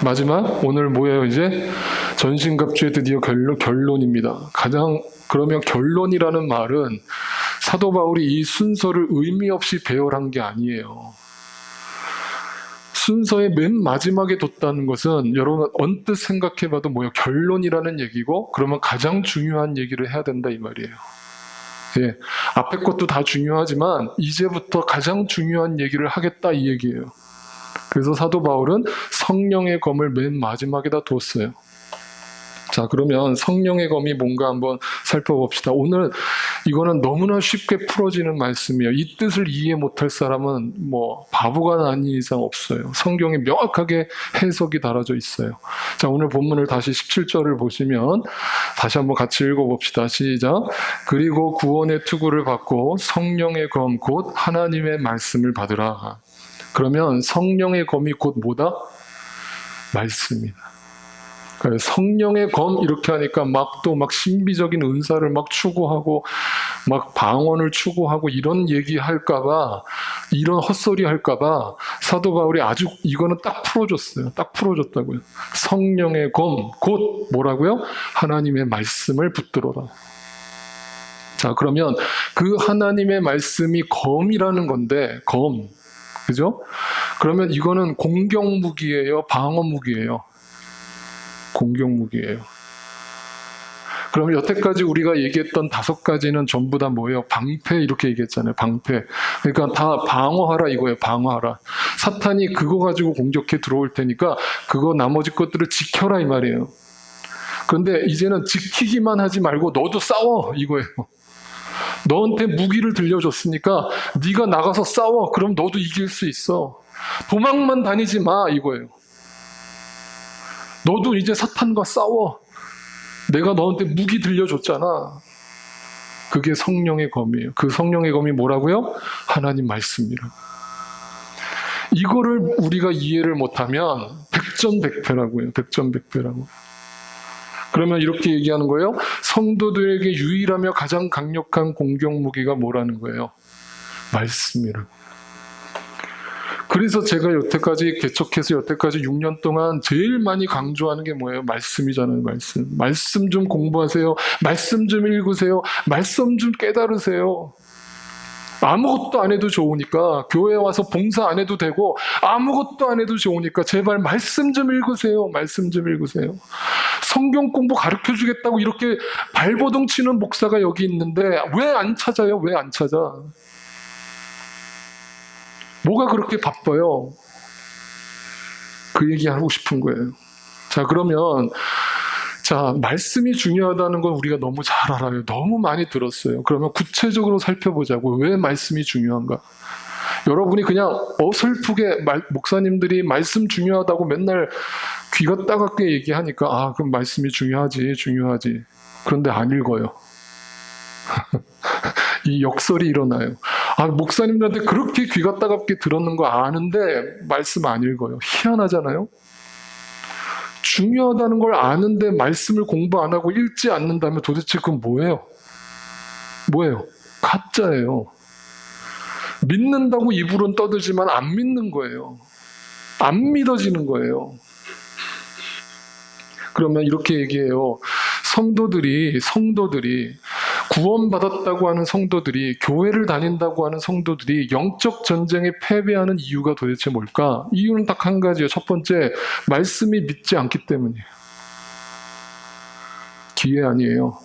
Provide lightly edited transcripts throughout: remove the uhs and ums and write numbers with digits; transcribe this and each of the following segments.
마지막 오늘 뭐예요? 이제 전신갑주의 드디어 결론입니다. 그러면 결론이라는 말은 사도 바울이 이 순서를 의미 없이 배열한 게 아니에요. 순서의 맨 마지막에 뒀다는 것은 여러분 언뜻 생각해봐도 뭐예요? 결론이라는 얘기고, 그러면 가장 중요한 얘기를 해야 된다 이 말이에요. 예, 앞에 것도 다 중요하지만 이제부터 가장 중요한 얘기를 하겠다 이 얘기예요. 그래서 사도 바울은 성령의 검을 맨 마지막에다 뒀어요. 자, 그러면 성령의 검이 뭔가 한번 살펴봅시다. 오늘 이거는 너무나 쉽게 풀어지는 말씀이에요. 이 뜻을 이해 못할 사람은 바보가 아닌 이상 없어요. 성경에 명확하게 해석이 달아져 있어요. 자, 오늘 본문을 다시 17절을 보시면 다시 한번 같이 읽어봅시다. 시작. 그리고 구원의 투구를 받고 성령의 검 곧 하나님의 말씀을 받으라. 그러면 성령의 검이 곧 뭐다? 말씀이다. 성령의 검 이렇게 하니까 막 신비적인 은사를 막 추구하고 막 방언을 추구하고 이런 얘기할까봐, 이런 헛소리 할까봐 사도 바울이 아주 이거는 딱 풀어줬어요. 딱 풀어줬다고요. 성령의 검 곧 뭐라고요? 하나님의 말씀을 붙들어라. 자, 그러면 그 하나님의 말씀이 검이라는 건데, 검, 그죠? 그러면 이거는 공격 무기예요, 방어 무기예요? 공격 무기예요. 그럼 여태까지 우리가 얘기했던 5가지는 전부 다 뭐예요? 방패 이렇게 얘기했잖아요. 방패. 그러니까 다 방어하라 이거예요. 방어하라. 사탄이 그거 가지고 공격해 들어올 테니까 그거 나머지 것들을 지켜라 이 말이에요. 그런데 이제는 지키기만 하지 말고 너도 싸워 이거예요. 너한테 무기를 들려줬으니까 네가 나가서 싸워. 그럼 너도 이길 수 있어. 도망만 다니지 마 이거예요. 너도 이제 사탄과 싸워. 내가 너한테 무기 들려줬잖아. 그게 성령의 검이에요. 그 성령의 검이 뭐라고요? 하나님 말씀이라고. 이거를 우리가 이해를 못하면 백전백패라고요. 백전백패라고. 그러면 이렇게 얘기하는 거예요. 성도들에게 유일하며 가장 강력한 공격 무기가 뭐라는 거예요? 말씀이라고. 그래서 제가 여태까지 개척해서 여태까지 6년 동안 제일 많이 강조하는 게 뭐예요? 말씀이잖아요. 말씀. 말씀 좀 공부하세요. 말씀 좀 읽으세요. 말씀 좀 깨달으세요. 아무것도 안 해도 좋으니까, 교회 와서 봉사 안 해도 되고 아무것도 안 해도 좋으니까 제발 말씀 좀 읽으세요. 말씀 좀 읽으세요. 성경 공부 가르쳐 주겠다고 이렇게 발버둥 치는 목사가 여기 있는데 왜 안 찾아요? 왜 안 찾아? 뭐가 그렇게 바빠요? 그 얘기하고 싶은 거예요. 자, 그러면 말씀이 중요하다는 건 우리가 너무 잘 알아요. 너무 많이 들었어요. 그러면 구체적으로 살펴보자고. 왜 말씀이 중요한가? 여러분이 그냥 어설프게 목사님들이 말씀 중요하다고 맨날 귀가 따갑게 얘기하니까 그럼 말씀이 중요하지. 그런데 안 읽어요. 이 역설이 일어나요. 목사님들한테 그렇게 귀가 따갑게 들었는 거 아는데 말씀 안 읽어요. 희한하잖아요. 중요하다는 걸 아는데 말씀을 공부 안 하고 읽지 않는다면 도대체 그건 뭐예요? 가짜예요. 믿는다고 입으로는 떠들지만 안 믿는 거예요. 안 믿어지는 거예요. 그러면 이렇게 얘기해요. 성도들이 구원받았다고 하는 성도들이, 교회를 다닌다고 하는 성도들이 영적 전쟁에 패배하는 이유가 도대체 뭘까? 이유는 딱 한 가지예요. 첫 번째, 말씀이 믿지 않기 때문이에요. 기회 아니에요.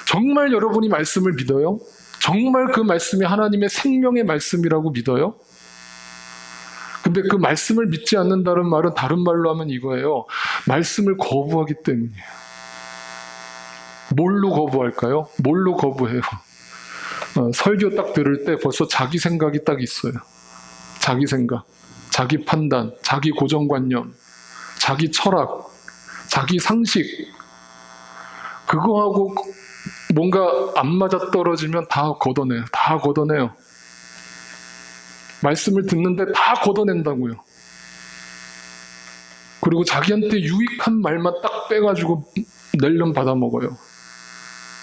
정말 여러분이 말씀을 믿어요? 정말 그 말씀이 하나님의 생명의 말씀이라고 믿어요? 근데 그 말씀을 믿지 않는다는 말은 다른 말로 하면 이거예요. 말씀을 거부하기 때문이에요. 뭘로 거부할까요? 뭘로 거부해요? 설교 딱 들을 때 벌써 자기 생각이 딱 있어요. 자기 생각, 자기 판단, 자기 고정관념, 자기 철학, 자기 상식. 그거하고 뭔가 안 맞아떨어지면 다 걷어내요. 말씀을 듣는데 다 걷어낸다고요. 그리고 자기한테 유익한 말만 딱 빼가지고 낼름 받아먹어요.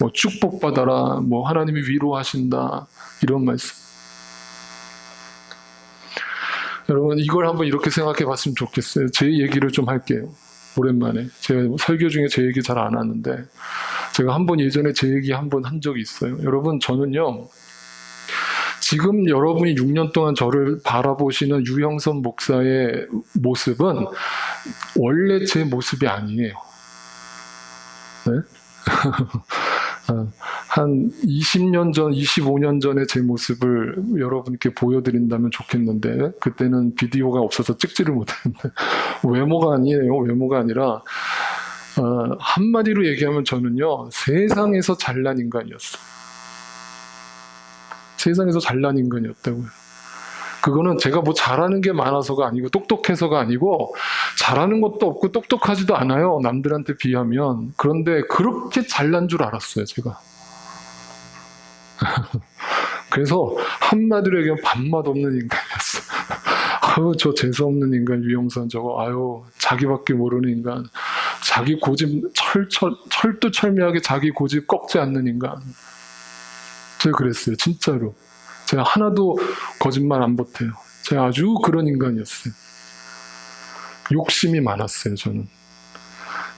뭐 축복받아라, 뭐 하나님이 위로하신다, 이런 말씀. 여러분, 이걸 한번 이렇게 생각해 봤으면 좋겠어요. 제 얘기를 좀 할게요. 오랜만에. 제가 설교 중에 제 얘기 잘 안 하는데, 제가 한번 예전에 제 얘기 한번 한 적이 있어요. 여러분, 저는요, 지금 여러분이 6년 동안 저를 바라보시는 유형선 목사의 모습은 원래 제 모습이 아니에요. 네? 한 20년 전, 25년 전의 제 모습을 여러분께 보여드린다면 좋겠는데, 그때는 비디오가 없어서 찍지를 못했는데, 외모가 아니에요. 외모가 아니라, 한마디로 얘기하면 저는요, 세상에서 잘난 인간이었어요. 세상에서 잘난 인간이었다고요. 그거는 제가 뭐 잘하는 게 많아서가 아니고 똑똑해서가 아니고 잘하는 것도 없고 똑똑하지도 않아요. 남들한테 비하면. 그런데 그렇게 잘난 줄 알았어요, 제가. 그래서 한마디로 얘기하면 밥맛 없는 인간이었어요. 아유, 저 재수없는 인간 유영선 저거, 아유, 자기밖에 모르는 인간. 자기 고집 철두철미하게 자기 고집 꺾지 않는 인간. 제가 그랬어요. 진짜로. 제가 하나도 거짓말 안 보태요. 제가 아주 그런 인간이었어요. 욕심이 많았어요, 저는.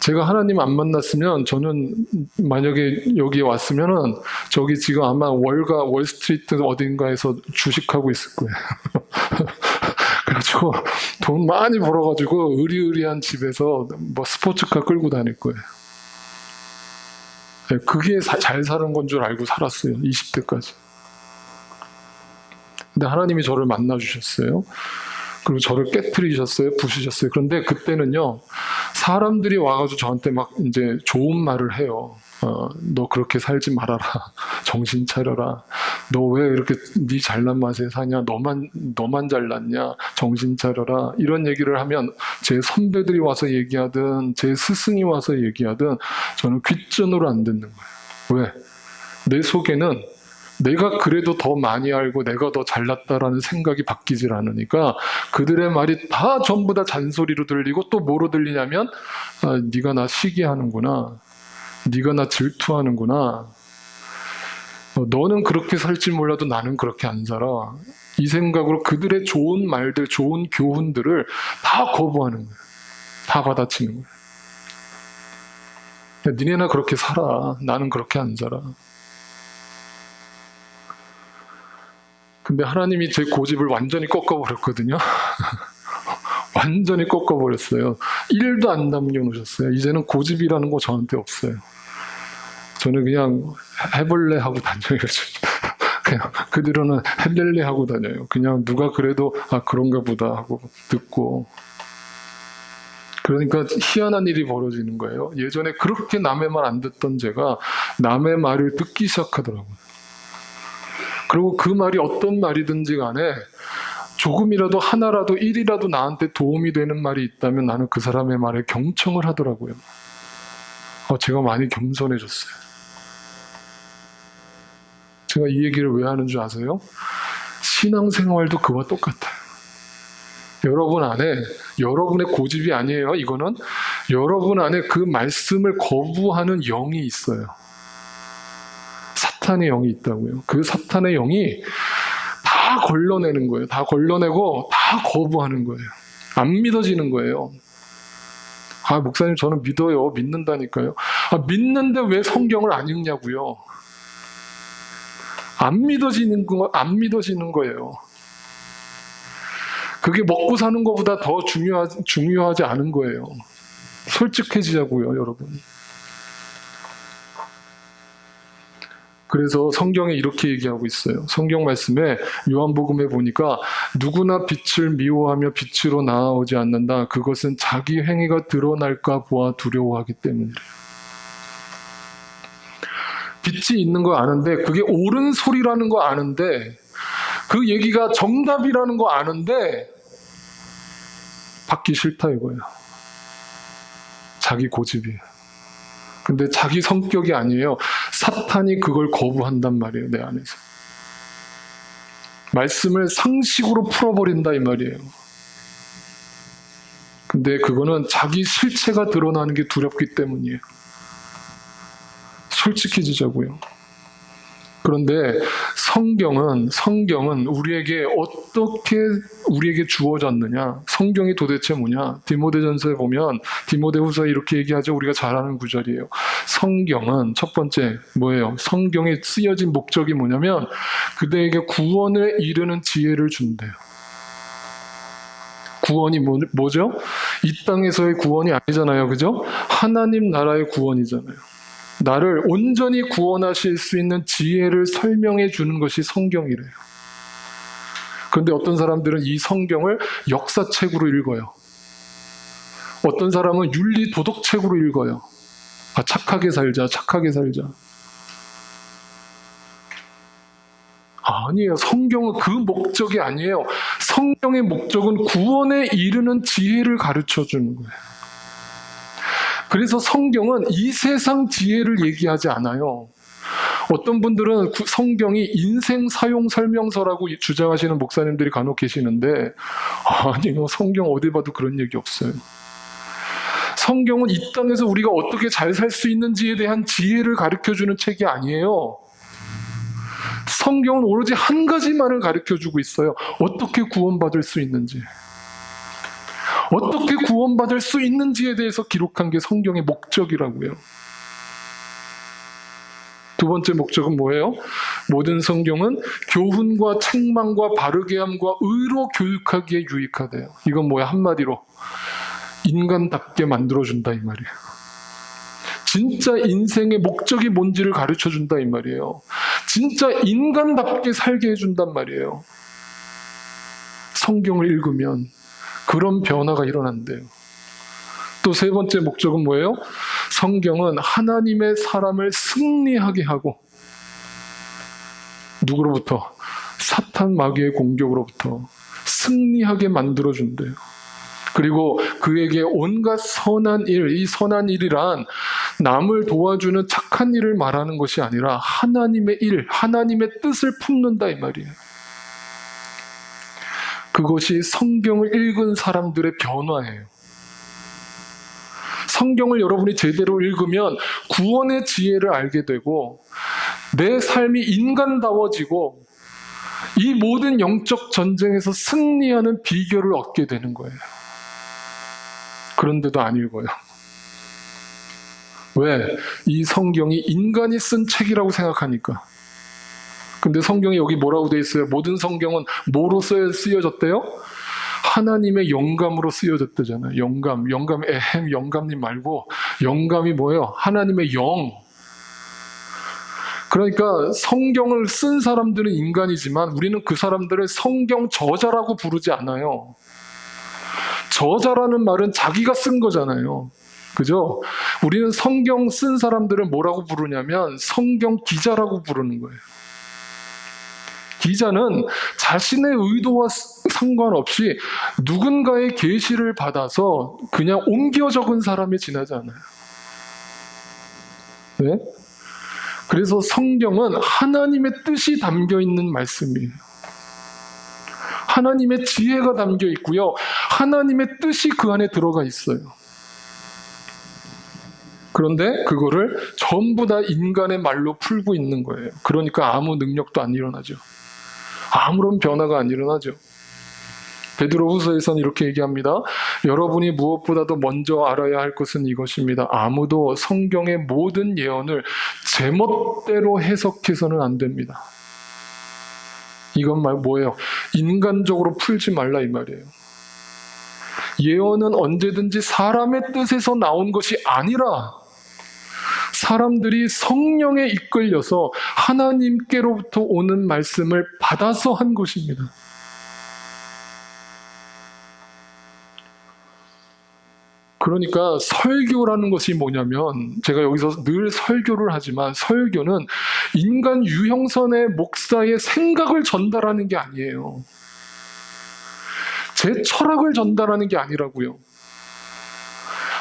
제가 하나님 안 만났으면, 저는 만약에 여기에 왔으면은, 저기 지금 아마 월스트리트 어딘가에서 주식하고 있을 거예요. 그래가지고, 돈 많이 벌어가지고, 의리의리한 집에서 뭐 스포츠카 끌고 다닐 거예요. 그게 잘 사는 건 줄 알고 살았어요. 20대까지. 근데 하나님이 저를 만나주셨어요. 그리고 저를 깨트리셨어요. 부수셨어요. 그런데 그때는요, 사람들이 와가지고 저한테 막 이제 좋은 말을 해요. 너 그렇게 살지 말아라. 정신 차려라. 너 왜 이렇게 네 잘난 맛에 사냐. 너만 잘났냐. 정신 차려라. 이런 얘기를 하면 제 선배들이 와서 얘기하든 제 스승이 와서 얘기하든 저는 귓전으로 안 듣는 거예요. 왜? 내 속에는 내가 그래도 더 많이 알고 내가 더 잘났다라는 생각이 바뀌질 않으니까 그들의 말이 다 전부 다 잔소리로 들리고 또 뭐로 들리냐면 네가 나 시기하는구나. 네가 나 질투하는구나. 너는 그렇게 살지 몰라도 나는 그렇게 안 살아. 이 생각으로 그들의 좋은 말들, 좋은 교훈들을 다 거부하는 거예요. 다 받아치는 거예요. 야, 니네나 그렇게 살아. 나는 그렇게 안 살아. 근데 하나님이 제 고집을 완전히 꺾어버렸거든요. 완전히 꺾어버렸어요. 1도 안 남겨놓으셨어요. 이제는 고집이라는 거 저한테 없어요. 저는 그냥 해볼래 하고 다녀요. 그냥 그대로는 해낼래 하고 다녀요. 그냥 누가 그래도 그런가 보다 하고 듣고. 그러니까 희한한 일이 벌어지는 거예요. 예전에 그렇게 남의 말 안 듣던 제가 남의 말을 듣기 시작하더라고요. 그리고 그 말이 어떤 말이든지 간에 조금이라도 하나라도 일이라도 나한테 도움이 되는 말이 있다면 나는 그 사람의 말에 경청을 하더라고요. 제가 많이 겸손해졌어요. 제가 이 얘기를 왜 하는 줄 아세요? 신앙생활도 그와 똑같아요. 여러분 안에 여러분의 고집이 아니에요. 이거는 여러분 안에 그 말씀을 거부하는 영이 있어요. 사탄의 영이 있다고요. 그 사탄의 영이 다 걸러내는 거예요. 다 걸러내고 다 거부하는 거예요. 안 믿어지는 거예요. 목사님 저는 믿어요. 믿는다니까요. 믿는데 왜 성경을 안 읽냐고요. 안 믿어지는 거예요. 그게 먹고 사는 것보다 더 중요하지 않은 거예요. 솔직해지자고요, 여러분. 그래서 성경에 이렇게 얘기하고 있어요. 성경 말씀에 요한복음에 보니까 누구나 빛을 미워하며 빛으로 나아오지 않는다. 그것은 자기 행위가 드러날까 보아 두려워하기 때문이래요. 빛이 있는 거 아는데 그게 옳은 소리라는 거 아는데 그 얘기가 정답이라는 거 아는데 받기 싫다 이거예요. 자기 고집이에요. 근데 자기 성격이 아니에요. 사탄이 그걸 거부한단 말이에요. 내 안에서. 말씀을 상식으로 풀어버린다 이 말이에요. 근데 그거는 자기 실체가 드러나는 게 두렵기 때문이에요. 솔직해지자고요. 그런데 성경은 우리에게 어떻게 우리에게 주어졌느냐? 성경이 도대체 뭐냐? 디모데전서에 보면 디모데후서에 이렇게 얘기하죠. 우리가 잘 아는 구절이에요. 성경은 첫 번째 뭐예요? 성경에 쓰여진 목적이 뭐냐면 그대에게 구원을 이루는 지혜를 준대요. 구원이 뭐죠? 이 땅에서의 구원이 아니잖아요. 그죠? 하나님 나라의 구원이잖아요. 나를 온전히 구원하실 수 있는 지혜를 설명해 주는 것이 성경이래요. 그런데 어떤 사람들은 이 성경을 역사책으로 읽어요. 어떤 사람은 윤리 도덕책으로 읽어요. 착하게 살자. 아니에요. 성경은 그 목적이 아니에요. 성경의 목적은 구원에 이르는 지혜를 가르쳐 주는 거예요. 그래서 성경은 이 세상 지혜를 얘기하지 않아요. 어떤 분들은 성경이 인생 사용 설명서라고 주장하시는 목사님들이 간혹 계시는데 아니요. 성경 어디 봐도 그런 얘기 없어요. 성경은 이 땅에서 우리가 어떻게 잘 살 수 있는지에 대한 지혜를 가르쳐주는 책이 아니에요. 성경은 오로지 한 가지만을 가르쳐주고 있어요. 어떻게 구원받을 수 있는지. 어떻게 구원받을 수 있는지에 대해서 기록한 게 성경의 목적이라고요. 두 번째 목적은 뭐예요? 모든 성경은 교훈과 책망과 바르게 함과 의로 교육하기에 유익하대요. 이건 뭐야? 한마디로 인간답게 만들어준다 이 말이에요. 진짜 인생의 목적이 뭔지를 가르쳐준다 이 말이에요. 진짜 인간답게 살게 해준단 말이에요. 성경을 읽으면 그런 변화가 일어난대요. 또 세 번째 목적은 뭐예요? 성경은 하나님의 사람을 승리하게 하고 누구로부터? 사탄 마귀의 공격으로부터 승리하게 만들어준대요. 그리고 그에게 온갖 선한 일, 이 선한 일이란 남을 도와주는 착한 일을 말하는 것이 아니라 하나님의 일, 하나님의 뜻을 품는다 이 말이에요. 그것이 성경을 읽은 사람들의 변화예요. 성경을 여러분이 제대로 읽으면 구원의 지혜를 알게 되고 내 삶이 인간다워지고 이 모든 영적 전쟁에서 승리하는 비결을 얻게 되는 거예요. 그런데도 안 읽어요. 왜? 이 성경이 인간이 쓴 책이라고 생각하니까. 근데 성경에 여기 뭐라고 돼 있어요? 모든 성경은 뭐로 쓰여졌대요? 하나님의 영감으로 쓰여졌대잖아요. 영감 에헴 영감님 말고 영감이 뭐예요? 하나님의 영. 그러니까 성경을 쓴 사람들은 인간이지만 우리는 그 사람들을 성경 저자라고 부르지 않아요. 저자라는 말은 자기가 쓴 거잖아요. 그죠? 우리는 성경 쓴 사람들을 뭐라고 부르냐면 성경 기자라고 부르는 거예요. 기자는 자신의 의도와 상관없이 누군가의 계시를 받아서 그냥 옮겨 적은 사람에 지나지 않아요. 네? 그래서 성경은 하나님의 뜻이 담겨 있는 말씀이에요. 하나님의 지혜가 담겨 있고요. 하나님의 뜻이 그 안에 들어가 있어요. 그런데 그거를 전부 다 인간의 말로 풀고 있는 거예요. 그러니까 아무 능력도 안 일어나죠. 아무런 변화가 안 일어나죠. 베드로후서에서는 이렇게 얘기합니다. 여러분이 무엇보다도 먼저 알아야 할 것은 이것입니다. 아무도 성경의 모든 예언을 제멋대로 해석해서는 안 됩니다. 이건 뭐예요? 인간적으로 풀지 말라 이 말이에요. 예언은 언제든지 사람의 뜻에서 나온 것이 아니라 사람들이 성령에 이끌려서 하나님께로부터 오는 말씀을 받아서 한 것입니다. 그러니까 설교라는 것이 뭐냐면 제가 여기서 늘 설교를 하지만 설교는 인간 유형선의 목사의 생각을 전달하는 게 아니에요. 제 철학을 전달하는 게 아니라고요.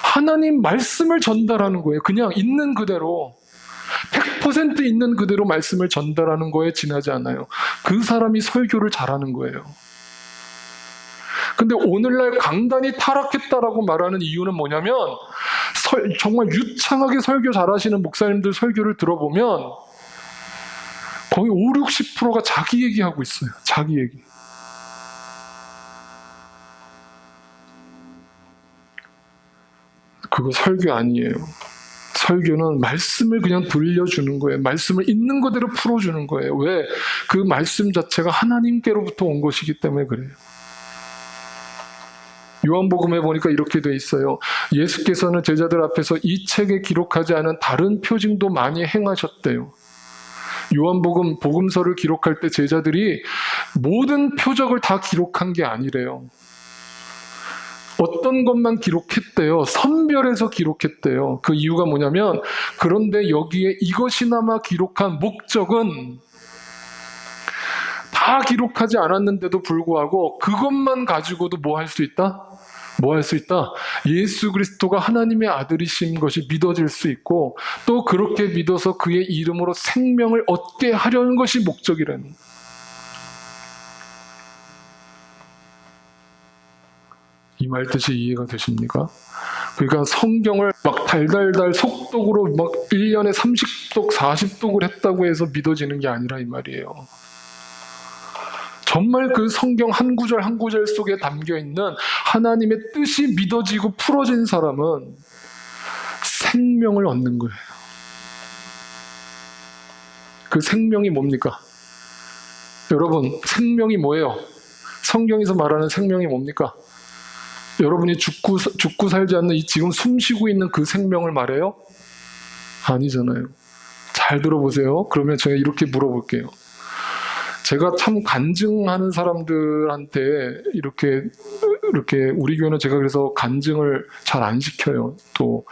하나님 말씀을 전달하는 거예요. 그냥 있는 그대로 100% 있는 그대로 말씀을 전달하는 거에 지나지 않아요. 그 사람이 설교를 잘하는 거예요. 근데 오늘날 강단이 타락했다라고 말하는 이유는 뭐냐면 정말 유창하게 설교 잘하시는 목사님들 설교를 들어보면 거의 5, 60%가 자기 얘기하고 있어요. 자기 얘기. 그거 설교 아니에요. 설교는 말씀을 그냥 들려주는 거예요. 말씀을 있는 그대로 풀어주는 거예요. 왜? 그 말씀 자체가 하나님께로부터 온 것이기 때문에 그래요. 요한복음에 보니까 이렇게 돼 있어요. 예수께서는 제자들 앞에서 이 책에 기록하지 않은 다른 표징도 많이 행하셨대요. 요한복음 복음서를 기록할 때 제자들이 모든 표적을 다 기록한 게 아니래요. 어떤 것만 기록했대요. 선별해서 기록했대요. 그 이유가 뭐냐면, 그런데 여기에 이것이나마 기록한 목적은 다 기록하지 않았는데도 불구하고 그것만 가지고도 뭐 할 수 있다? 뭐 할 수 있다? 예수 그리스도가 하나님의 아들이신 것이 믿어질 수 있고, 또 그렇게 믿어서 그의 이름으로 생명을 얻게 하려는 것이 목적이라는. 이 말 뜻이 이해가 되십니까? 그러니까 성경을 막 달달달 속독으로 막 1년에 30독, 40독을 했다고 해서 믿어지는 게 아니라 이 말이에요. 정말 그 성경 한 구절 한 구절 속에 담겨있는 하나님의 뜻이 믿어지고 풀어진 사람은 생명을 얻는 거예요. 그 생명이 뭡니까? 여러분, 생명이 뭐예요? 성경에서 말하는 생명이 뭡니까? 여러분이 죽고 살지 않는 이 지금 숨쉬고 있는 그 생명을 말해요? 아니잖아요. 잘 들어보세요. 그러면 제가 이렇게 물어볼게요. 제가 참 간증하는 사람들한테 이렇게 우리 교회는 제가 그래서 간증을 잘 안 시켜요. 또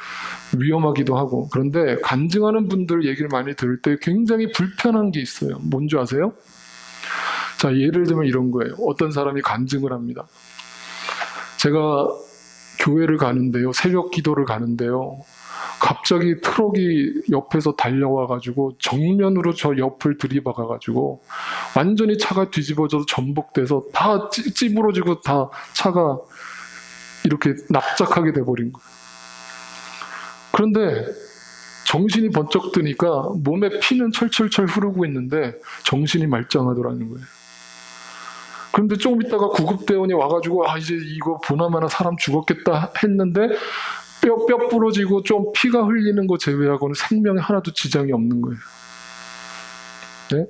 위험하기도 하고. 그런데 간증하는 분들 얘기를 많이 들을 때 굉장히 불편한 게 있어요. 뭔지 아세요? 자, 예를 들면 이런 거예요. 어떤 사람이 간증을 합니다. 제가 교회를 가는데요. 새벽 기도를 가는데요. 갑자기 트럭이 옆에서 달려와가지고 정면으로 저 옆을 들이박아가지고 완전히 차가 뒤집어져서 전복돼서 다 찌부러지고 다 차가 이렇게 납작하게 돼버린 거예요. 그런데 정신이 번쩍 드니까 몸에 피는 철철철 흐르고 있는데 정신이 말짱하더라는 거예요. 그런데 조금 있다가 구급대원이 와가지고 이제 이거 보나마나 사람 죽었겠다 했는데 뼈 부러지고 좀 피가 흘리는 거 제외하고는 생명에 하나도 지장이 없는 거예요. 네?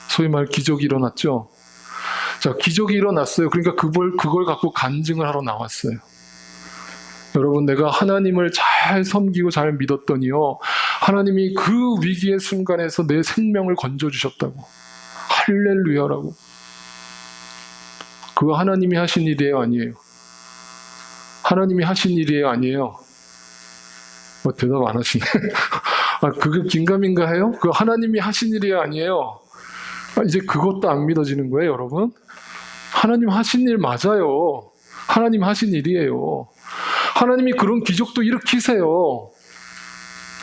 소위 말 기적이 일어났죠. 자, 기적이 일어났어요. 그러니까 그걸 갖고 간증을 하러 나왔어요. 여러분, 내가 하나님을 잘 섬기고 잘 믿었더니요, 하나님이 그 위기의 순간에서 내 생명을 건져주셨다고. 할렐루야라고. 그거 하나님이 하신 일이에요, 아니에요? 하나님이 하신 일이에요, 아니에요? 대답 안 하시네. 그게 긴가민가 해요? 그거 하나님이 하신 일이에요, 아니에요? 이제 그것도 안 믿어지는 거예요, 여러분? 하나님 하신 일 맞아요. 하나님 하신 일이에요. 하나님이 그런 기적도 일으키세요.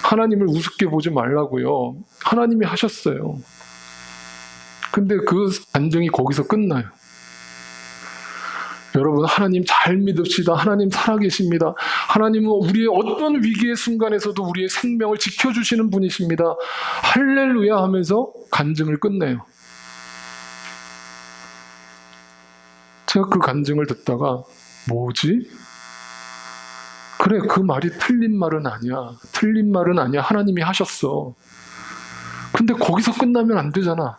하나님을 우습게 보지 말라고요. 하나님이 하셨어요. 근데 그 간증이 거기서 끝나요. 여러분, 하나님 잘 믿읍시다. 하나님 살아계십니다. 하나님은 우리의 어떤 위기의 순간에서도 우리의 생명을 지켜주시는 분이십니다. 할렐루야 하면서 간증을 끝내요. 제가 그 간증을 듣다가 뭐지? 그래, 그 말이 틀린 말은 아니야. 틀린 말은 아니야. 하나님이 하셨어. 근데 거기서 끝나면 안 되잖아.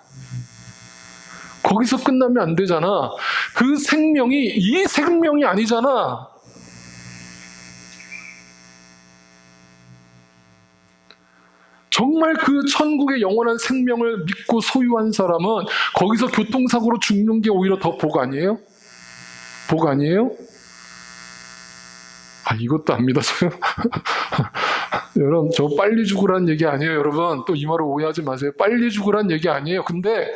거기서 끝나면 안 되잖아. 그 생명이 이 생명이 아니잖아. 정말 그 천국의 영원한 생명을 믿고 소유한 사람은 거기서 교통사고로 죽는 게 오히려 더 복 아니에요? 복 아니에요? 이것도 안 믿어져요? 여러분, 저 빨리 죽으라는 얘기 아니에요, 여러분. 또 이 말을 오해하지 마세요. 빨리 죽으라는 얘기 아니에요. 근데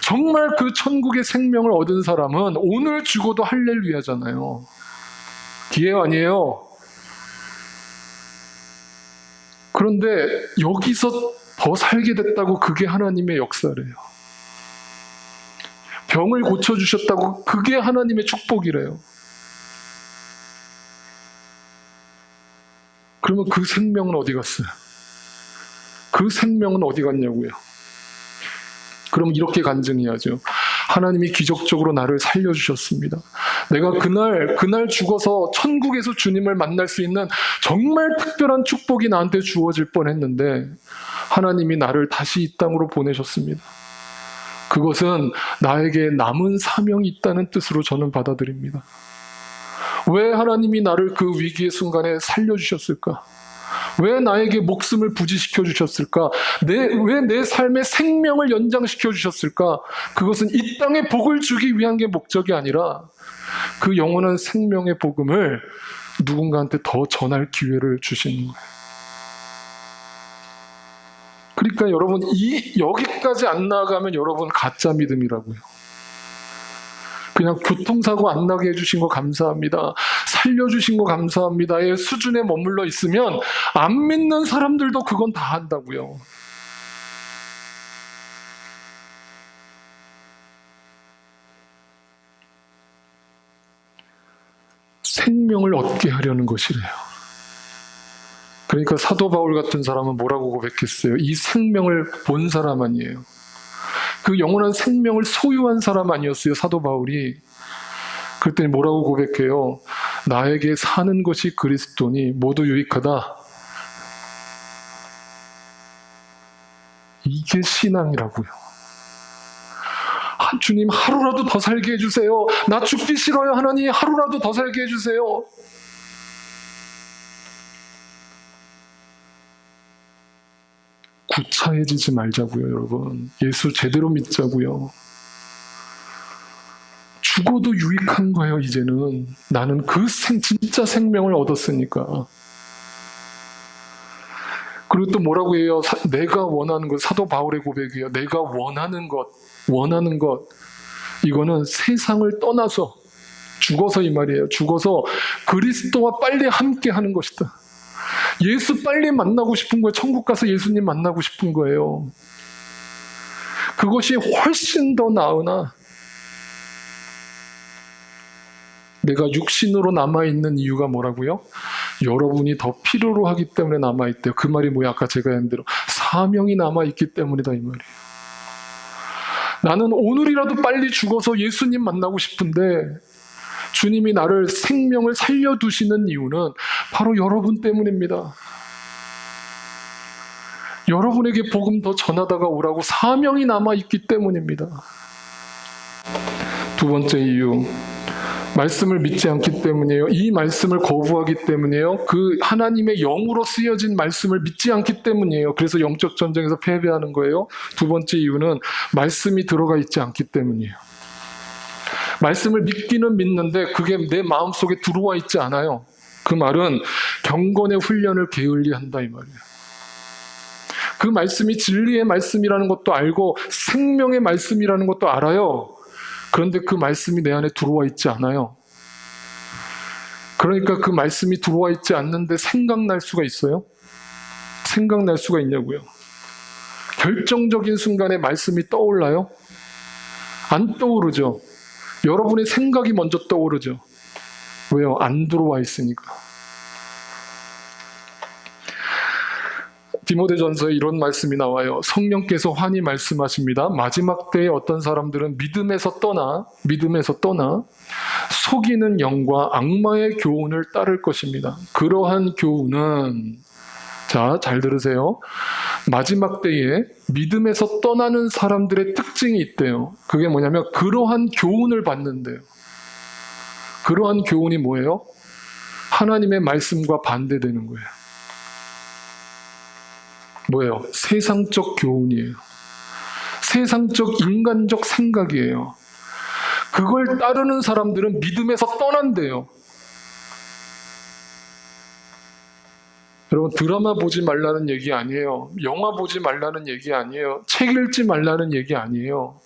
정말 그 천국의 생명을 얻은 사람은 오늘 죽어도 할렐루야잖아요. 기회가 아니에요. 그런데 여기서 더 살게 됐다고 그게 하나님의 역사래요. 병을 고쳐주셨다고 그게 하나님의 축복이래요. 그러면 그 생명은 어디 갔어요? 그 생명은 어디 갔냐고요? 그럼 이렇게 간증해야죠. 하나님이 기적적으로 나를 살려주셨습니다. 내가 그날 죽어서 천국에서 주님을 만날 수 있는 정말 특별한 축복이 나한테 주어질 뻔했는데 하나님이 나를 다시 이 땅으로 보내셨습니다. 그것은 나에게 남은 사명이 있다는 뜻으로 저는 받아들입니다. 왜 하나님이 나를 그 위기의 순간에 살려주셨을까? 왜 나에게 목숨을 부지시켜 주셨을까? 왜 내 삶의 생명을 연장시켜 주셨을까? 그것은 이 땅에 복을 주기 위한 게 목적이 아니라 그 영원한 생명의 복음을 누군가한테 더 전할 기회를 주시는 거예요. 그러니까 여러분, 여기까지 안 나아가면 여러분 가짜 믿음이라고요. 그냥 교통사고 안 나게 해주신 거 감사합니다. 살려주신 거 감사합니다의 수준에 머물러 있으면 안 믿는 사람들도 그건 다 한다고요. 생명을 얻게 하려는 것이래요. 그러니까 사도 바울 같은 사람은 뭐라고 고백했어요? 이 생명을 본 사람 아니에요. 그 영원한 생명을 소유한 사람 아니었어요, 사도 바울이. 그랬더니 뭐라고 고백해요? 나에게 사는 것이 그리스도니 모두 유익하다. 이게 신앙이라고요. 주님, 하루라도 더 살게 해주세요. 나 죽기 싫어요, 하나님. 하루라도 더 살게 해주세요. 구차해지지 말자고요, 여러분. 예수 제대로 믿자고요. 죽어도 유익한 거예요, 이제는. 나는 진짜 생명을 얻었으니까. 그리고 또 뭐라고 해요? 내가 원하는 것, 사도 바울의 고백이에요. 내가 원하는 것. 이거는 세상을 떠나서, 죽어서 이 말이에요. 죽어서 그리스도와 빨리 함께 하는 것이다. 예수 빨리 만나고 싶은 거예요. 천국 가서 예수님 만나고 싶은 거예요. 그것이 훨씬 더 나으나 내가 육신으로 남아있는 이유가 뭐라고요? 여러분이 더 필요로 하기 때문에 남아있대요. 그 말이 뭐야? 아까 제가 한 대로 사명이 남아있기 때문이다 이 말이에요. 나는 오늘이라도 빨리 죽어서 예수님 만나고 싶은데 주님이 나를 생명을 살려두시는 이유는 바로 여러분 때문입니다. 여러분에게 복음 더 전하다가 오라고 사명이 남아있기 때문입니다. 두 번째 이유, 말씀을 믿지 않기 때문이에요. 이 말씀을 거부하기 때문이에요. 그 하나님의 영으로 쓰여진 말씀을 믿지 않기 때문이에요. 그래서 영적 전쟁에서 패배하는 거예요. 두 번째 이유는 말씀이 들어가 있지 않기 때문이에요. 말씀을 믿기는 믿는데 그게 내 마음속에 들어와 있지 않아요. 그 말은 경건의 훈련을 게을리한다 이 말이에요. 그 말씀이 진리의 말씀이라는 것도 알고 생명의 말씀이라는 것도 알아요. 그런데 그 말씀이 내 안에 들어와 있지 않아요. 그러니까 그 말씀이 들어와 있지 않는데 생각날 수가 있어요? 생각날 수가 있냐고요. 결정적인 순간에 말씀이 떠올라요? 안 떠오르죠. 여러분의 생각이 먼저 떠오르죠. 왜요? 안 들어와 있으니까. 디모데전서에 이런 말씀이 나와요. 성령께서 환히 말씀하십니다. 마지막 때에 어떤 사람들은 믿음에서 떠나 속이는 영과 악마의 교훈을 따를 것입니다. 그러한 교훈은, 자, 잘 들으세요. 마지막 때에 믿음에서 떠나는 사람들의 특징이 있대요. 그게 뭐냐면 그러한 교훈을 받는데요. 그러한 교훈이 뭐예요? 하나님의 말씀과 반대되는 거예요. 뭐예요? 세상적 교훈이에요. 세상적 인간적 생각이에요. 그걸 따르는 사람들은 믿음에서 떠난대요. 여러분, 드라마 보지 말라는 얘기 아니에요. 영화 보지 말라는 얘기 아니에요. 책 읽지 말라는 얘기 아니에요.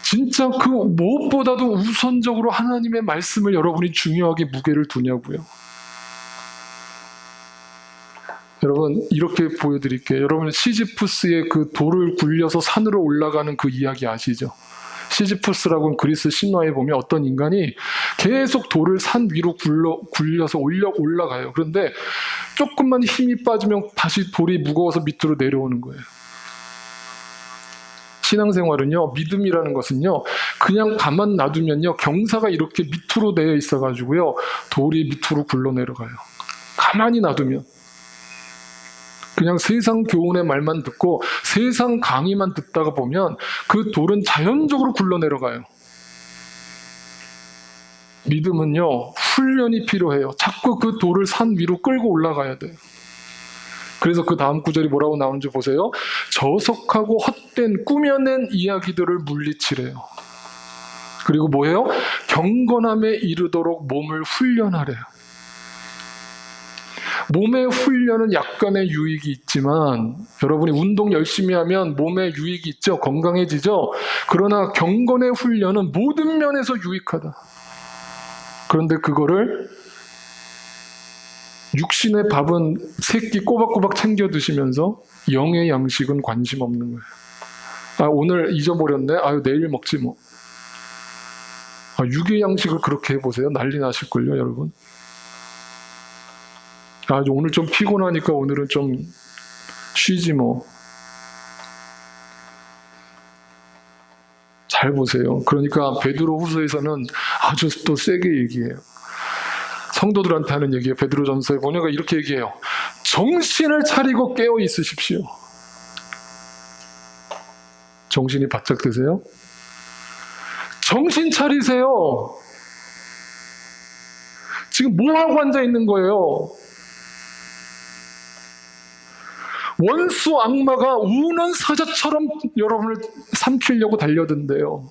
진짜 그 무엇보다도 우선적으로 하나님의 말씀을 여러분이 중요하게 무게를 두냐고요. 여러분, 이렇게 보여드릴게요. 여러분, 시지푸스의 그 돌을 굴려서 산으로 올라가는 그 이야기 아시죠? 시지푸스라고는 그리스 신화에 보면 어떤 인간이 계속 돌을 산 위로 굴려서 올라가요. 그런데 조금만 힘이 빠지면 다시 돌이 무거워서 밑으로 내려오는 거예요. 신앙생활은요, 믿음이라는 것은요, 그냥 가만 놔두면요, 경사가 이렇게 밑으로 되어 있어가지고요, 돌이 밑으로 굴러 내려가요. 가만히 놔두면. 그냥 세상 교훈의 말만 듣고 세상 강의만 듣다가 보면 그 돌은 자연적으로 굴러 내려가요. 믿음은요, 훈련이 필요해요. 자꾸 그 돌을 산 위로 끌고 올라가야 돼요. 그래서 그 다음 구절이 뭐라고 나오는지 보세요. 저속하고 헛된 꾸며낸 이야기들을 물리치래요. 그리고 뭐예요? 경건함에 이르도록 몸을 훈련하래요. 몸의 훈련은 약간의 유익이 있지만 여러분이 운동 열심히 하면 몸에 유익이 있죠. 건강해지죠. 그러나 경건의 훈련은 모든 면에서 유익하다. 그런데 그거를 육신의 밥은 새끼 꼬박꼬박 챙겨 드시면서 영의 양식은 관심 없는 거예요. 아, 오늘 잊어버렸네. 아유, 내일 먹지 뭐. 아, 육의 양식을 그렇게 해보세요. 난리 나실걸요, 여러분. 아, 오늘 좀 피곤하니까 오늘은 좀 쉬지 뭐. 잘 보세요. 그러니까 베드로 후서에서는 아주 또 세게 얘기해요. 성도들한테 하는 얘기예요. 베드로전서에 보니까 이렇게 얘기해요. 정신을 차리고 깨어 있으십시오. 정신이 바짝 드세요? 정신 차리세요. 지금 뭐 하고 앉아 있는 거예요? 원수 악마가 우는 사자처럼 여러분을 삼키려고 달려든대요.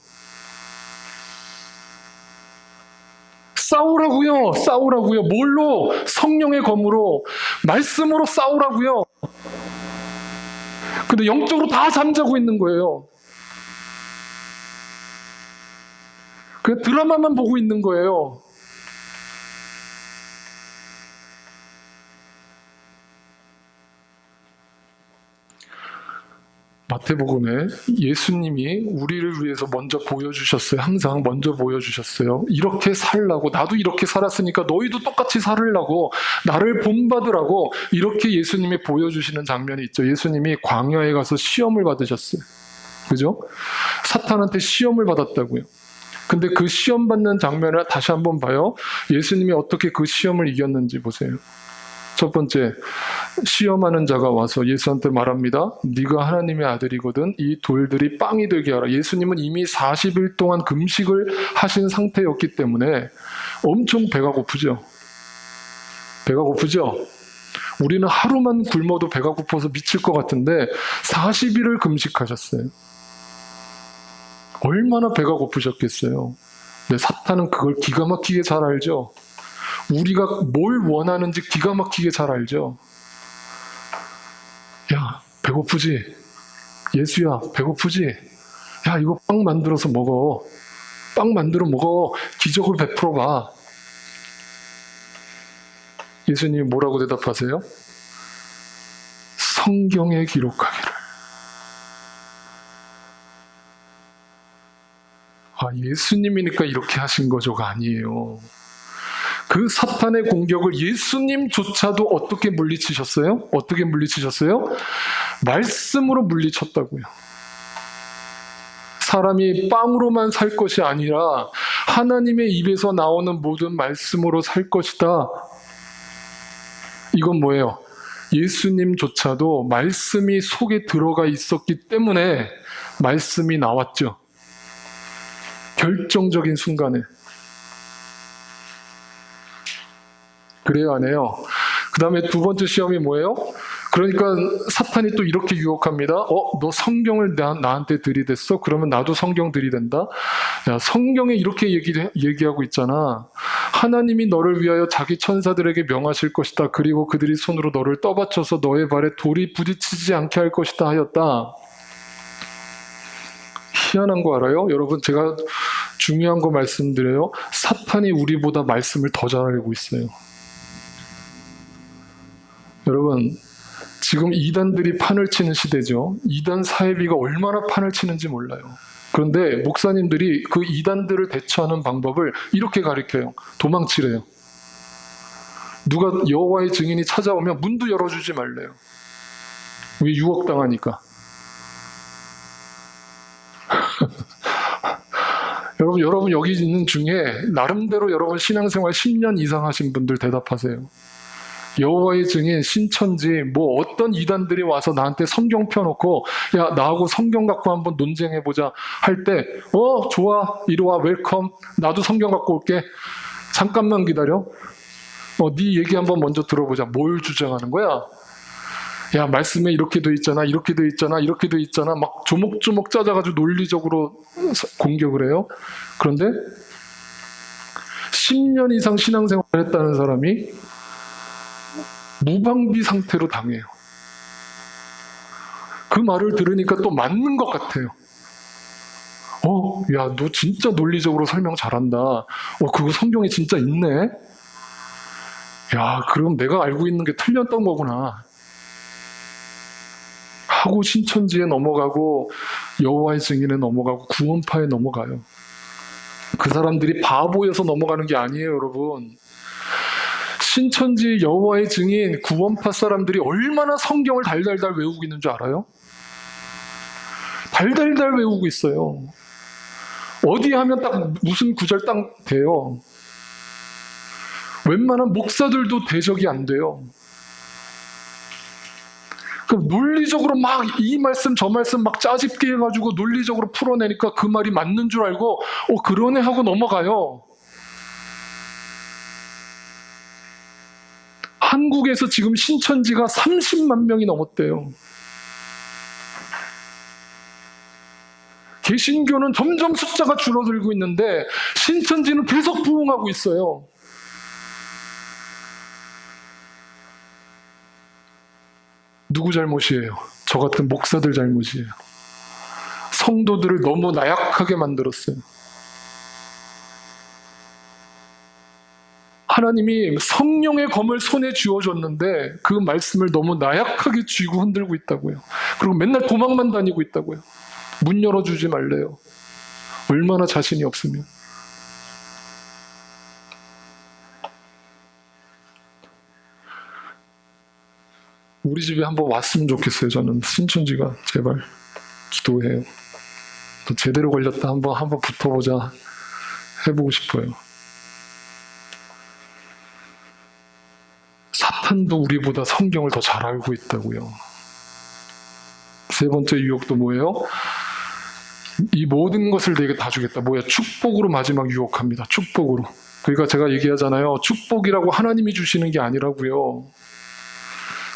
싸우라고요. 싸우라고요. 뭘로? 성령의 검으로, 말씀으로 싸우라고요. 근데 영적으로 다 잠자고 있는 거예요. 그냥 드라마만 보고 있는 거예요. 마태복음에 예수님이 우리를 위해서 먼저 보여주셨어요. 항상 먼저 보여주셨어요. 이렇게 살라고, 나도 이렇게 살았으니까 너희도 똑같이 살으려고, 나를 본받으라고 이렇게 예수님이 보여주시는 장면이 있죠. 예수님이 광야에 가서 시험을 받으셨어요. 그죠? 사탄한테 시험을 받았다고요. 근데 그 시험 받는 장면을 다시 한번 봐요. 예수님이 어떻게 그 시험을 이겼는지 보세요. 첫 번째, 시험하는 자가 와서 예수한테 말합니다. 네가 하나님의 아들이거든 이 돌들이 빵이 되게 하라. 예수님은 이미 40일 동안 금식을 하신 상태였기 때문에 엄청 배가 고프죠. 배가 고프죠. 우리는 하루만 굶어도 배가 고파서 미칠 것 같은데 40일을 금식하셨어요. 얼마나 배가 고프셨겠어요. 근데 사탄은 그걸 기가 막히게 잘 알죠. 우리가 뭘 원하는지 기가 막히게 잘 알죠. 야, 배고프지? 예수야, 배고프지? 야, 이거 빵 만들어서 먹어. 빵 만들어 먹어. 기적을 베풀어 봐. 예수님이 뭐라고 대답하세요? 성경에 기록하기를. 아, 예수님이니까 이렇게 하신 거죠가 아니에요. 그 사탄의 공격을 예수님조차도 어떻게 물리치셨어요? 어떻게 물리치셨어요? 말씀으로 물리쳤다고요. 사람이 빵으로만 살 것이 아니라 하나님의 입에서 나오는 모든 말씀으로 살 것이다. 이건 뭐예요? 예수님조차도 말씀이 속에 들어가 있었기 때문에 말씀이 나왔죠. 결정적인 순간에. 그래요, 안 해요? 그 다음에 두 번째 시험이 뭐예요? 그러니까 사탄이 또 이렇게 유혹합니다. 너 성경을 나한테 들이댔어? 그러면 나도 성경 들이댄다? 야, 성경에 이렇게 얘기하고 있잖아. 하나님이 너를 위하여 자기 천사들에게 명하실 것이다. 그리고 그들이 손으로 너를 떠받쳐서 너의 발에 돌이 부딪히지 않게 할 것이다 하였다. 희한한 거 알아요? 여러분, 제가 중요한 거 말씀드려요. 사탄이 우리보다 말씀을 더 잘 알고 있어요. 여러분, 지금 이단들이 판을 치는 시대죠. 이단 사이비가 얼마나 판을 치는지 몰라요. 그런데 목사님들이 그 이단들을 대처하는 방법을 이렇게 가르쳐요. 도망치래요. 누가 여호와의 증인이 찾아오면 문도 열어주지 말래요. 왜? 유혹당하니까. 여러분 여기 있는 중에 나름대로 여러분 신앙생활 10년 이상 하신 분들 대답하세요. 여호와의 증인, 신천지, 뭐 어떤 이단들이 와서 나한테 성경 펴놓고 야 나하고 성경 갖고 한번 논쟁해보자 할 때 좋아, 이리 와, 웰컴, 나도 성경 갖고 올게, 잠깐만 기다려, 네 얘기 한번 먼저 들어보자. 뭘 주장하는 거야? 야, 말씀에 이렇게 돼 있잖아, 이렇게 돼 있잖아, 이렇게 돼 있잖아, 막 조목조목 짜자가지고 논리적으로 공격을 해요. 그런데 10년 이상 신앙생활을 했다는 사람이 무방비 상태로 당해요. 그 말을 들으니까 또 맞는 것 같아요. 야, 너 진짜 논리적으로 설명 잘한다. 그거 성경에 진짜 있네. 야, 그럼 내가 알고 있는 게 틀렸던 거구나 하고 신천지에 넘어가고 여호와의 증인에 넘어가고 구원파에 넘어가요. 그 사람들이 바보여서 넘어가는 게 아니에요, 여러분. 신천지, 여호와의 증인, 구원파 사람들이 얼마나 성경을 달달달 외우고 있는 줄 알아요? 달달달 외우고 있어요. 어디 하면 딱 무슨 구절 딱 돼요. 웬만한 목사들도 대적이 안 돼요. 그럼 논리적으로 막 이 말씀 저 말씀 막 짜집기 해가지고 논리적으로 풀어내니까 그 말이 맞는 줄 알고 그러네 하고 넘어가요. 한국에서 지금 신천지가 30만 명이 넘었대요. 개신교는 점점 숫자가 줄어들고 있는데 신천지는 계속 부흥하고 있어요. 누구 잘못이에요? 저 같은 목사들 잘못이에요. 성도들을 너무 나약하게 만들었어요. 하나님이 성령의 검을 손에 쥐어줬는데 그 말씀을 너무 나약하게 쥐고 흔들고 있다고요. 그리고 맨날 도망만 다니고 있다고요. 문 열어주지 말래요. 얼마나 자신이 없으면. 우리 집에 한번 왔으면 좋겠어요. 저는 신천지가 제발 기도해요. 또 제대로 걸렸다 한번 붙어보자 해보고 싶어요. 사탄도 우리보다 성경을 더 잘 알고 있다고요. 세 번째 유혹도 뭐예요? 이 모든 것을 내게 다 주겠다. 뭐야? 축복으로 마지막 유혹합니다. 축복으로. 그러니까 제가 얘기하잖아요. 축복이라고 하나님이 주시는 게 아니라고요.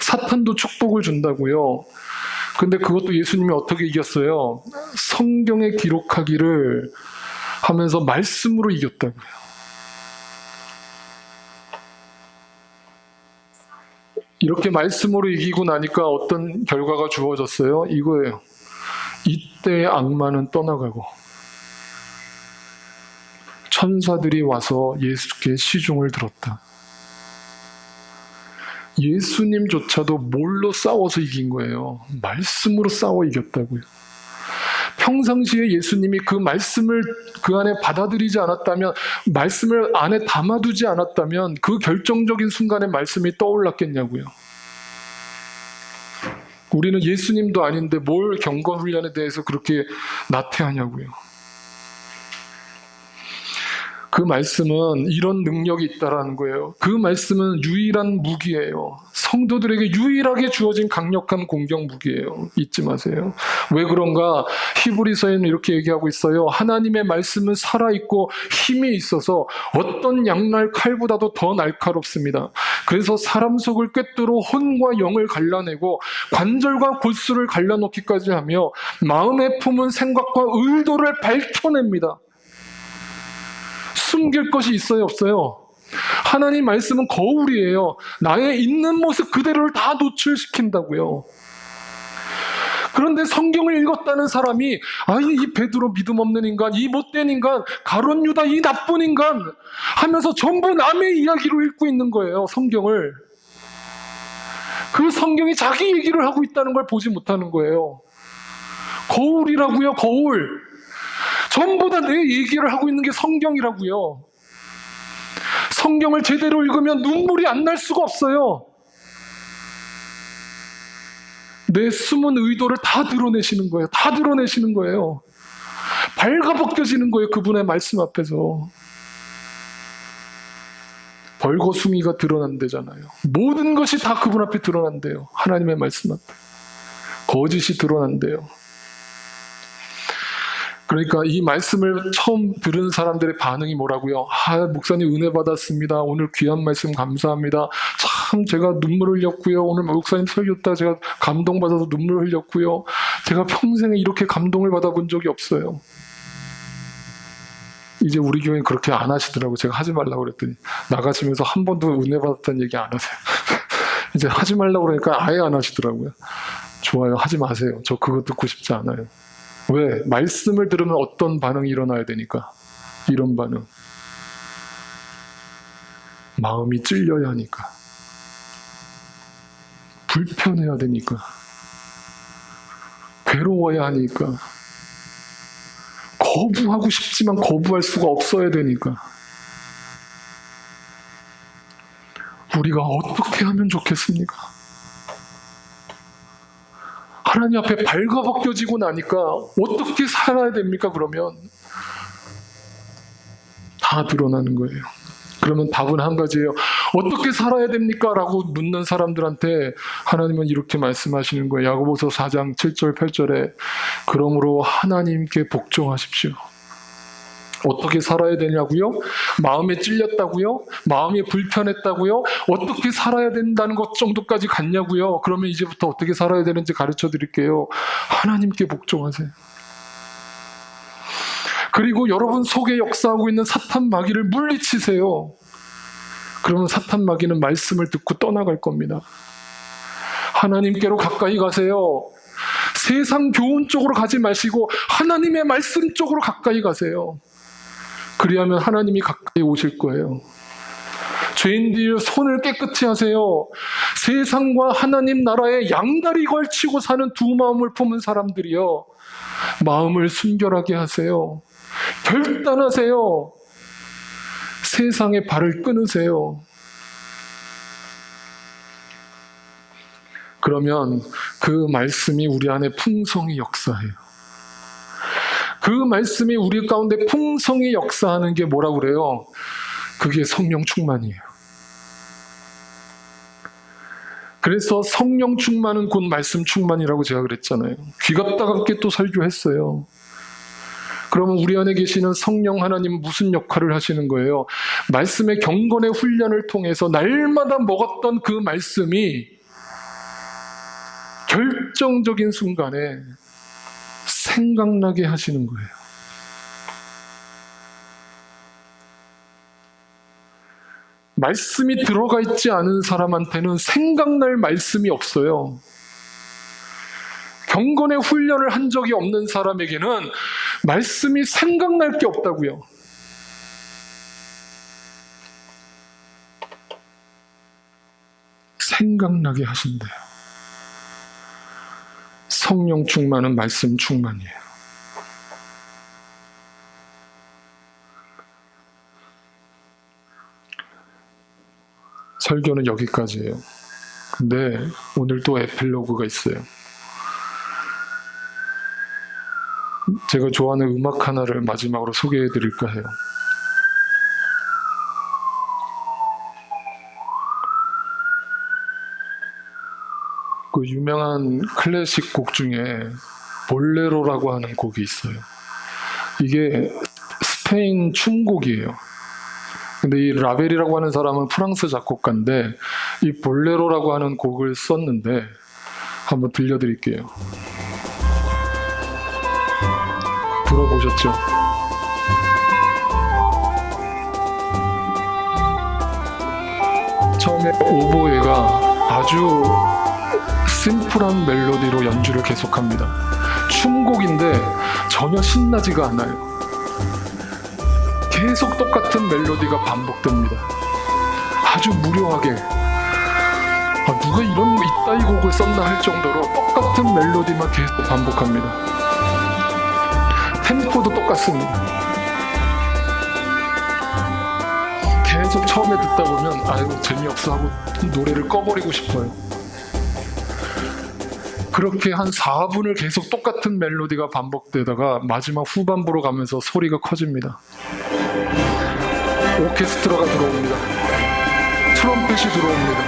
사탄도 축복을 준다고요. 근데 그것도 예수님이 어떻게 이겼어요? 성경에 기록하기를 하면서 말씀으로 이겼다고요. 이렇게 말씀으로 이기고 나니까 어떤 결과가 주어졌어요? 이거예요. 이때의 악마는 떠나가고 천사들이 와서 예수께 시중을 들었다. 예수님조차도 뭘로 싸워서 이긴 거예요? 말씀으로 싸워 이겼다고요. 평상시에 예수님이 그 말씀을 그 안에 받아들이지 않았다면, 말씀을 안에 담아두지 않았다면 그 결정적인 순간에 말씀이 떠올랐겠냐고요. 우리는 예수님도 아닌데 뭘 경건훈련에 대해서 그렇게 나태하냐고요. 그 말씀은 이런 능력이 있다라는 거예요. 그 말씀은 유일한 무기예요. 성도들에게 유일하게 주어진 강력한 공격 무기예요. 잊지 마세요. 왜 그런가? 히브리서에는 이렇게 얘기하고 있어요. 하나님의 말씀은 살아있고 힘이 있어서 어떤 양날 칼보다도 더 날카롭습니다. 그래서 사람 속을 꿰뚫어 혼과 영을 갈라내고 관절과 골수를 갈라놓기까지 하며 마음에 품은 생각과 의도를 밝혀냅니다. 숨길 것이 있어요, 없어요? 하나님 말씀은 거울이에요. 나의 있는 모습 그대로를 다 노출시킨다고요. 그런데 성경을 읽었다는 사람이 이 베드로 믿음 없는 인간, 이 못된 인간, 가룟 유다 이 나쁜 인간 하면서 전부 남의 이야기로 읽고 있는 거예요, 성경을. 그 성경이 자기 얘기를 하고 있다는 걸 보지 못하는 거예요. 거울이라고요, 거울. 전부 다 내 얘기를 하고 있는 게 성경이라고요. 성경을 제대로 읽으면 눈물이 안 날 수가 없어요. 내 숨은 의도를 다 드러내시는 거예요. 다 드러내시는 거예요. 발가벗겨지는 거예요. 그분의 말씀 앞에서. 벌거숭이가 드러난대잖아요. 모든 것이 다 그분 앞에 드러난대요. 하나님의 말씀 앞에. 거짓이 드러난대요. 그러니까 이 말씀을 처음 들은 사람들의 반응이 뭐라고요? 목사님 은혜 받았습니다. 오늘 귀한 말씀 감사합니다. 참 제가 눈물 흘렸고요. 오늘 목사님 설교 듣다가 제가 감동받아서 눈물 흘렸고요. 제가 평생에 이렇게 감동을 받아본 적이 없어요. 이제 우리 교회는 그렇게 안 하시더라고요. 제가 하지 말라고 그랬더니 나가시면서 한 번도 은혜 받았다는 얘기 안 하세요. 이제 하지 말라고 그러니까 아예 안 하시더라고요. 좋아요. 하지 마세요. 저 그거 듣고 싶지 않아요. 왜? 말씀을 들으면 어떤 반응이 일어나야 되니까. 이런 반응. 마음이 찔려야 하니까. 불편해야 되니까. 괴로워야 하니까. 거부하고 싶지만 거부할 수가 없어야 되니까. 우리가 어떻게 하면 좋겠습니까? 하나님 앞에 발가벗겨지고 나니까 어떻게 살아야 됩니까? 그러면 다 드러나는 거예요. 그러면 답은 한 가지예요. 어떻게 살아야 됩니까? 라고 묻는 사람들한테 하나님은 이렇게 말씀하시는 거예요. 야고보서 4장 7절 8절에 그러므로 하나님께 복종하십시오. 어떻게 살아야 되냐고요? 마음에 찔렸다고요? 마음이 불편했다고요? 어떻게 살아야 된다는 것 정도까지 갔냐고요? 그러면 이제부터 어떻게 살아야 되는지 가르쳐 드릴게요. 하나님께 복종하세요. 그리고 여러분 속에 역사하고 있는 사탄 마귀를 물리치세요. 그러면 사탄 마귀는 말씀을 듣고 떠나갈 겁니다. 하나님께로 가까이 가세요. 세상 교훈 쪽으로 가지 마시고 하나님의 말씀 쪽으로 가까이 가세요. 그리하면 하나님이 가까이 오실 거예요. 죄인들 손을 깨끗이 하세요. 세상과 하나님 나라에 양다리 걸치고 사는 두 마음을 품은 사람들이요. 마음을 순결하게 하세요. 결단하세요. 세상의 발을 끊으세요. 그러면 그 말씀이 우리 안에 풍성히 역사해요. 그 말씀이 우리 가운데 풍성히 역사하는 게 뭐라고 그래요? 그게 성령 충만이에요. 그래서 성령 충만은 곧 말씀 충만이라고 제가 그랬잖아요. 귀가 따갑게 또 설교했어요. 그러면 우리 안에 계시는 성령 하나님은 무슨 역할을 하시는 거예요? 말씀의 경건의 훈련을 통해서 날마다 먹었던 그 말씀이 결정적인 순간에 생각나게 하시는 거예요. 말씀이 들어가 있지 않은 사람한테는 생각날 말씀이 없어요. 경건의 훈련을 한 적이 없는 사람에게는 말씀이 생각날 게 없다고요. 생각나게 하신대요. 성령 충만은 말씀 충만이에요. 설교는 여기까지예요. 근데 오늘 또 에필로그가 있어요. 제가 좋아하는 음악 하나를 마지막으로 소개해 드릴까 해요. 그 유명한 클래식 곡 중에 볼레로라고 하는 곡이 있어요. 이게 스페인 춤곡이에요. 근데 이 라벨이라고 하는 사람은 프랑스 작곡가인데 이 볼레로라고 하는 곡을 썼는데 한번 들려드릴게요. 들어보셨죠? 처음에 오보에가 아주 심플한 멜로디로 연주를 계속합니다. 춤곡인데 전혀 신나지가 않아요. 계속 똑같은 멜로디가 반복됩니다. 아주 무료하게 누가 이런 이따위 곡을 썼나 할 정도로 똑같은 멜로디만 계속 반복합니다. 템포도 똑같습니다. 계속 처음에 듣다 보면 아유 재미없어 하고 노래를 꺼버리고 싶어요. 그렇게 한 4분을 계속 똑같은 멜로디가 반복되다가 마지막 후반부로 가면서 소리가 커집니다. 오케스트라가 들어옵니다. 트럼펫이 들어옵니다.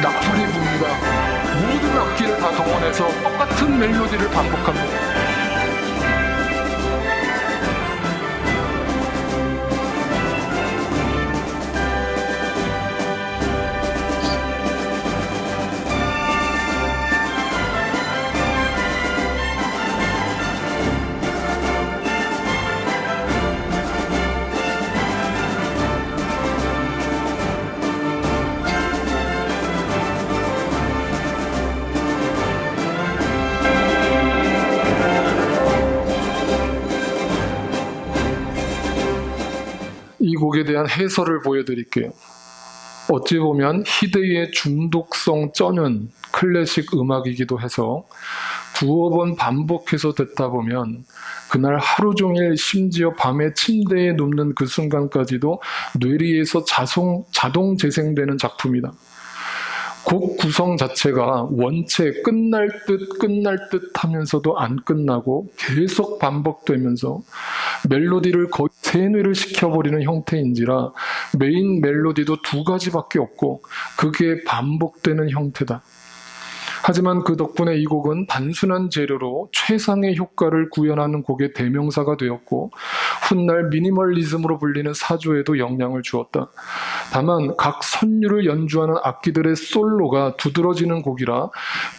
나팔이 붑니다. 모든 악기를 다 동원해서 똑같은 멜로디를 반복합니다. 이 곡에 대한 해설을 보여드릴게요. 어찌 보면 희대의 중독성 쩌는 클래식 음악이기도 해서 두어 번 반복해서 듣다 보면 그날 하루 종일 심지어 밤에 침대에 눕는 그 순간까지도 뇌리에서 자동 재생되는 작품이다. 곡 구성 자체가 원체 끝날 듯 하면서도 안 끝나고 계속 반복되면서 멜로디를 거의 세뇌를 시켜버리는 형태인지라 메인 멜로디도 2가지밖에 없고 그게 반복되는 형태다. 하지만 그 덕분에 이 곡은 단순한 재료로 최상의 효과를 구현하는 곡의 대명사가 되었고 훗날 미니멀리즘으로 불리는 사조에도 영향을 주었다. 다만 각 선율을 연주하는 악기들의 솔로가 두드러지는 곡이라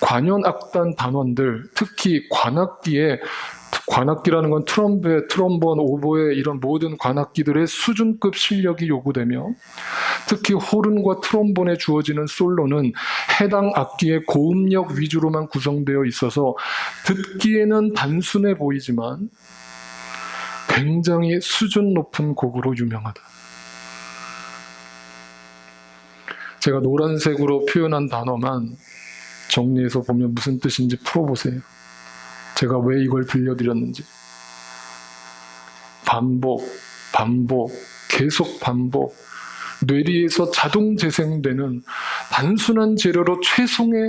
관현악단 단원들, 특히 관악기라는 건 트럼펫, 트럼본, 오보에 이런 모든 관악기들의 수준급 실력이 요구되며 특히 호른과 트럼본에 주어지는 솔로는 해당 악기의 고음력 위주로만 구성되어 있어서 듣기에는 단순해 보이지만 굉장히 수준 높은 곡으로 유명하다. 제가 노란색으로 표현한 단어만 정리해서 보면 무슨 뜻인지 풀어보세요. 제가 왜 이걸 들려드렸는지. 반복, 계속 반복. 뇌리에서 자동 재생되는 단순한 재료로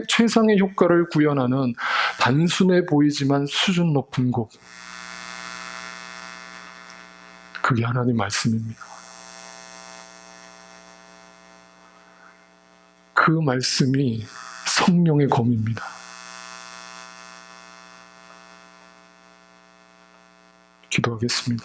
최상의 효과를 구현하는 단순해 보이지만 수준 높은 곡. 그게 하나님 말씀입니다. 그 말씀이 성령의 검입니다. 기도하겠습니다.